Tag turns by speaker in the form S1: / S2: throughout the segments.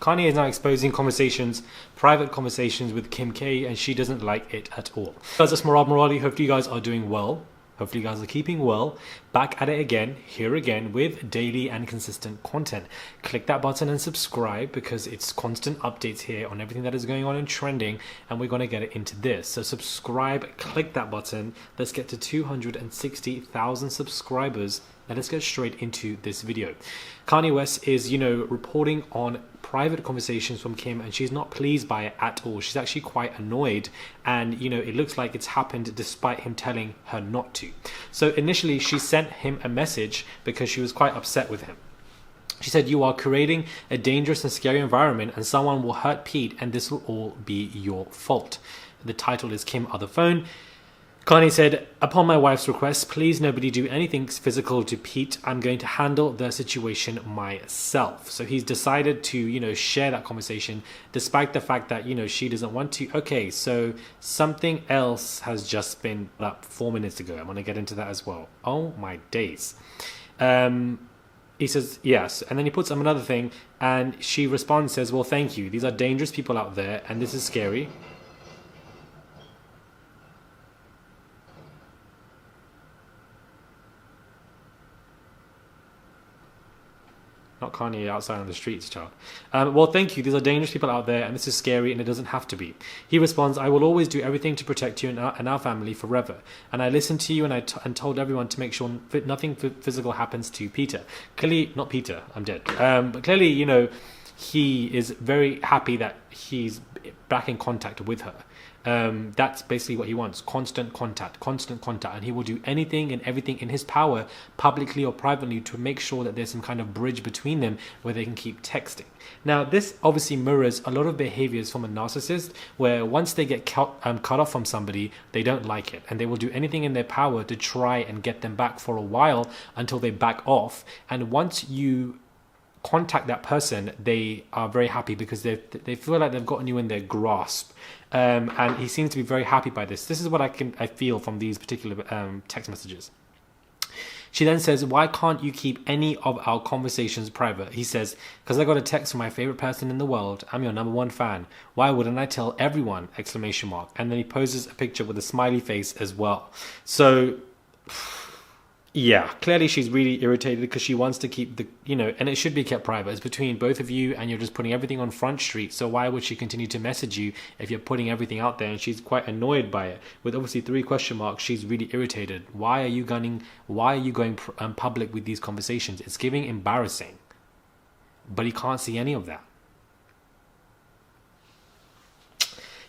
S1: Kanye is now exposing private conversations with Kim K, and she doesn't like it at all. Guys, that's Morali. Hopefully you guys are doing well. Hopefully you guys are keeping well. Back at it again, here again, with daily and consistent content. Click that button and subscribe, because it's constant updates here on everything that is going on and trending, and we're going to get into this. So subscribe, click that button. Let's get to 260,000 subscribers. And let's get straight into this video. Kanye West is, reporting on private conversations from Kim, and she's not pleased by it at all. She's actually quite annoyed, and it looks like it's happened despite him telling her not to. So initially she sent him a message because she was quite upset with him. She said, "You are creating a dangerous and scary environment, and someone will hurt Pete, and this will all be your fault." The title is Kim Other Phone. Kanye said, "Upon my wife's request, please nobody do anything physical to Pete. I'm going to handle the situation myself." So he's decided to, share that conversation despite the fact that, she doesn't want to. Okay, so something else has just been up 4 minutes ago. I'm going to get into that as well. Oh my days. He says, yes. And then he puts up another thing, and she responds, says, "Well, thank you. These are dangerous people out there, and this is scary." Not Kanye outside on the streets, child. "Well, thank you. These are dangerous people out there, and this is scary, and it doesn't have to be." He responds, "I will always do everything to protect you and our family forever. And I listened to you, and told everyone to make sure nothing physical happens to Peter." Clearly, not Peter, I'm dead. But clearly, he is very happy that he's back in contact with her. That's basically what he wants. Constant contact. And he will do anything and everything in his power, publicly or privately, to make sure that there's some kind of bridge between them where they can keep texting. Now, this obviously mirrors a lot of behaviors from a narcissist, where once they get cut off from somebody, they don't like it, and they will do anything in their power to try and get them back for a while until they back off. And once you contact that person, they are very happy because they feel like they've gotten you in their grasp. And he seems to be very happy by this. This is what I feel from these particular text messages. She then says, "Why can't you keep any of our conversations private?" He says, "Because I got a text from my favorite person in the world. I'm your #1 fan. Why wouldn't I tell everyone?" ! And then he poses a picture with a smiley face as well. So yeah, clearly she's really irritated because she wants to keep and it should be kept private. It's between both of you, and you're just putting everything on Front Street. So why would she continue to message you if you're putting everything out there? And she's quite annoyed by it. With obviously 3 question marks, she's really irritated. Why are you going public with these conversations? It's giving embarrassing. But he can't see any of that.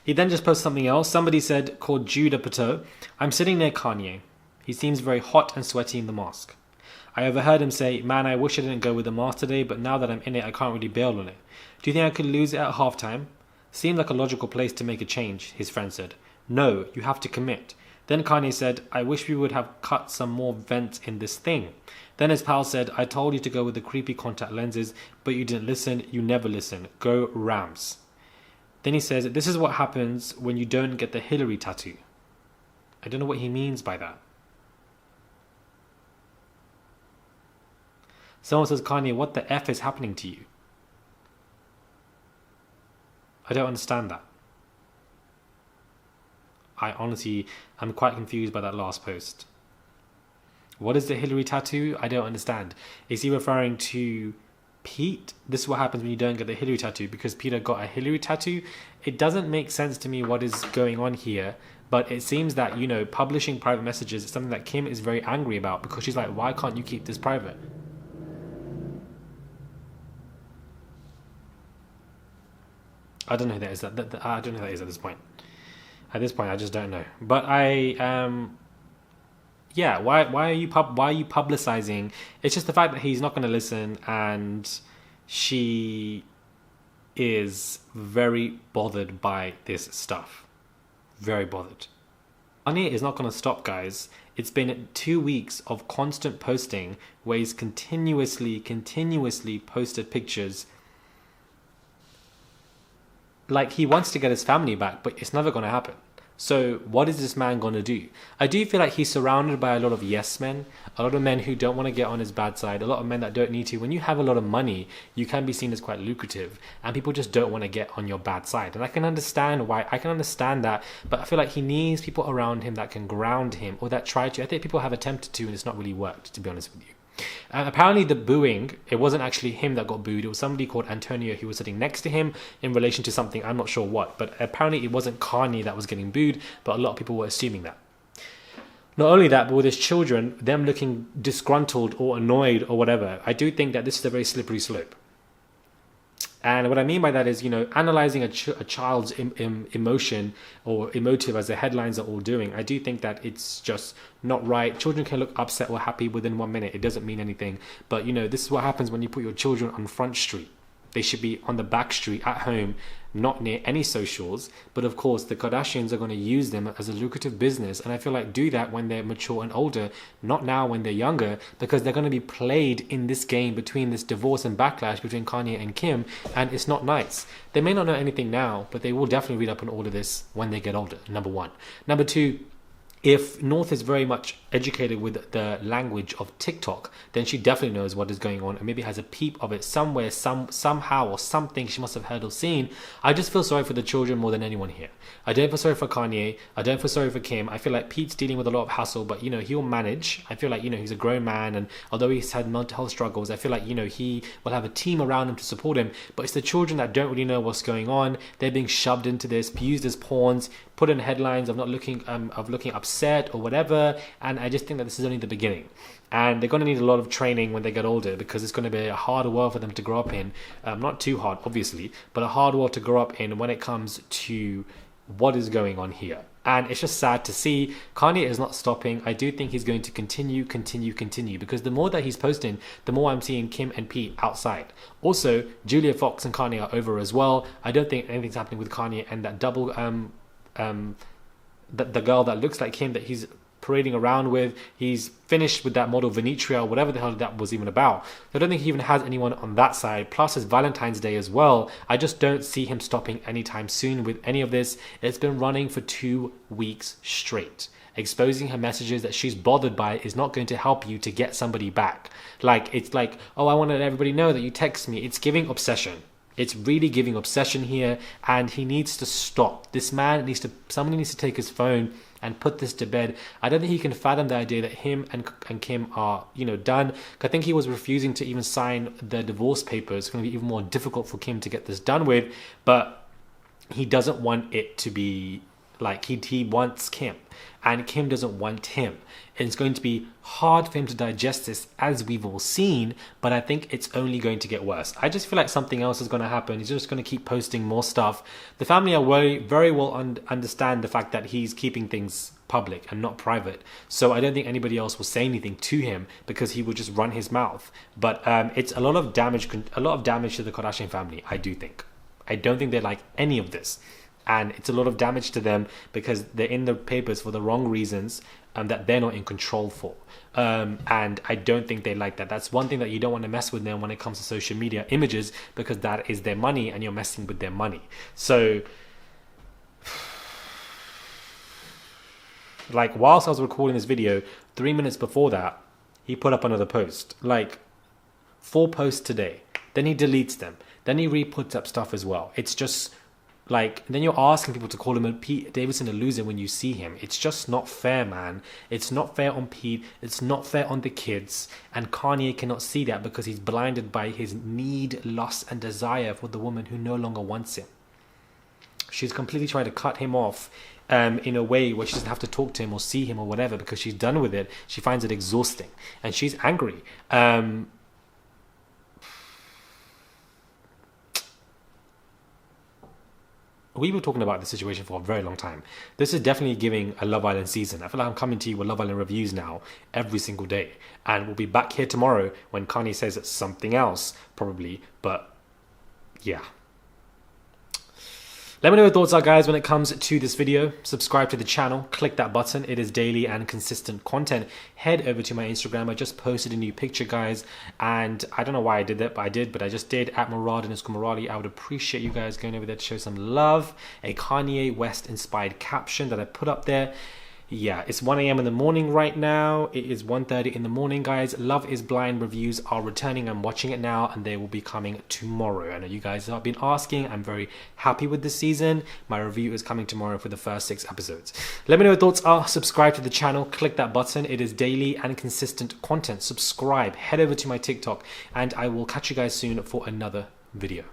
S1: He then just posts something else. Somebody said, called Judah Pateau, "I'm sitting near Kanye. He seems very hot and sweaty in the mask. I overheard him say, 'Man, I wish I didn't go with the mask today, but now that I'm in it, I can't really bail on it. Do you think I could lose it at halftime?' Seemed like a logical place to make a change," his friend said. "No, you have to commit." Then Kanye said, "I wish we would have cut some more vents in this thing." Then his pal said, "I told you to go with the creepy contact lenses, but you didn't listen. You never listen. Go Rams." Then he says, "This is what happens when you don't get the Hillary tattoo." I don't know what he means by that. Someone says, "Kanye, what the F is happening to you?" I don't understand that. I honestly am quite confused by that last post. What is the Hillary tattoo? I don't understand. Is he referring to Pete? This is what happens when you don't get the Hillary tattoo, because Peter got a Hillary tattoo. It doesn't make sense to me what is going on here. But it seems that, publishing private messages is something that Kim is very angry about, because she's like, why can't you keep this private? I don't know who that is. I don't know who that is at this point. At this point, I just don't know. But yeah. Why are you publicizing? It's just the fact that he's not going to listen, and she is very bothered by this stuff. Very bothered. Kanye is not going to stop, guys. It's been 2 weeks of constant posting where he's continuously posted pictures. Like, he wants to get his family back, but it's never going to happen. So what is this man going to do? I do feel like he's surrounded by a lot of yes men, a lot of men who don't want to get on his bad side, a lot of men that don't need to. When you have a lot of money, you can be seen as quite lucrative, and people just don't want to get on your bad side. And I can understand why, I can understand that, but I feel like he needs people around him that can ground him, or that try to. I think people have attempted to, and it's not really worked, to be honest with you. Apparently the booing, it wasn't actually him that got booed. It was somebody called Antonio who was sitting next to him in relation to something. I'm not sure what, but apparently it wasn't Kanye that was getting booed, but a lot of people were assuming that. Not only that, but with his children, them looking disgruntled or annoyed or whatever, I do think that this is a very slippery slope. And what I mean by that is, analyzing a child's emotion or emotive, as the headlines are all doing, I do think that it's just not right. Children can look upset or happy within 1 minute. It doesn't mean anything. But, this is what happens when you put your children on Front Street. They should be on the back street at home, not near any socials. But of course, the Kardashians are going to use them as a lucrative business. And I feel like do that when they're mature and older, not now when they're younger, because they're going to be played in this game between this divorce and backlash between Kanye and Kim. And it's not nice. They may not know anything now, but they will definitely read up on all of this when they get older, number one. Number two, if North is very much educated with the language of TikTok, then she definitely knows what is going on and maybe has a peep of it somewhere, somehow or something she must have heard or seen. I just feel sorry for the children more than anyone here. I don't feel sorry for Kanye. I don't feel sorry for Kim. I feel like Pete's dealing with a lot of hassle, but he'll manage. I feel like he's a grown man, and although he's had mental health struggles, I feel like he will have a team around him to support him. But it's the children that don't really know what's going on. They're being shoved into this, used as pawns, put in headlines of looking upset or whatever. And I just think that this is only the beginning. And they're going to need a lot of training when they get older, because it's going to be a harder world for them to grow up in. Not too hard, obviously, but a hard world to grow up in when it comes to what is going on here. And it's just sad to see. Kanye is not stopping. I do think he's going to continue, because the more that he's posting, the more I'm seeing Kim and Pete outside. Also, Julia Fox and Kanye are over as well. I don't think anything's happening with Kanye and that double the girl that looks like Kim that he's parading around with. He's finished with that model Venetria or whatever the hell that was even about. I don't think he even has anyone on that side. Plus it's Valentine's Day as well. I just don't see him stopping anytime soon with any of this. It's been running for 2 weeks straight. Exposing her messages that she's bothered by is not going to help you to get somebody back. It's like, oh, I want to let everybody know that you text me. It's giving obsession. It's really giving obsession here, and he needs to stop. This man somebody needs to take his phone and put this to bed. I don't think he can fathom the idea that him and Kim are, done. I think he was refusing to even sign the divorce papers. It's going to be even more difficult for Kim to get this done with, but he doesn't want it to be like he wants Kim, and Kim doesn't want him. And it's going to be hard for him to digest this, as we've all seen, but I think it's only going to get worse. I just feel like something else is going to happen. He's just going to keep posting more stuff. The family are very well understand the fact that he's keeping things public and not private. So I don't think anybody else will say anything to him, because he will just run his mouth. But it's a lot of damage to the Kardashian family, I do think. I don't think they like any of this. And it's a lot of damage to them because they're in the papers for the wrong reasons that they're not in control for. And I don't think they like that. That's one thing that you don't want to mess with them when it comes to social media images, because that is their money and you're messing with their money. So, whilst I was recording this video, 3 minutes before that, he put up another post. 4 posts today. Then he deletes them. Then he re-puts up stuff as well. It's just... then you're asking people to call him Pete Davidson a loser when you see him. It's just not fair, man. It's not fair on Pete. It's not fair on the kids. And Kanye cannot see that because he's blinded by his need, lust, and desire for the woman who no longer wants him. She's completely trying to cut him off in a way where she doesn't have to talk to him or see him or whatever, because she's done with it. She finds it exhausting. And she's angry. We were talking about the situation for a very long time. This is definitely giving a Love Island season. I feel like I'm coming to you with Love Island reviews now every single day. And we'll be back here tomorrow when Kanye says something else, probably. But, yeah. Let me know your thoughts are, guys, when it comes to this video. Subscribe to the channel, click that button. It is daily and consistent content. Head over to my Instagram. I just posted a new picture, guys, and I don't know why I did that, but I did. But I just did at Murad_Murali. I would appreciate you guys going over there to show some love. A Kanye West inspired caption that I put up there. Yeah, it's 1 a.m. in the morning right now. It is 1:30 in the morning, guys. Love is Blind reviews are returning. I'm watching it now, and they will be coming tomorrow. I know you guys have been asking. I'm very happy with this season. My review is coming tomorrow for the first 6 episodes. Let me know what your thoughts are. Subscribe to the channel. Click that button. It is daily and consistent content. Subscribe. Head over to my TikTok, and I will catch you guys soon for another video.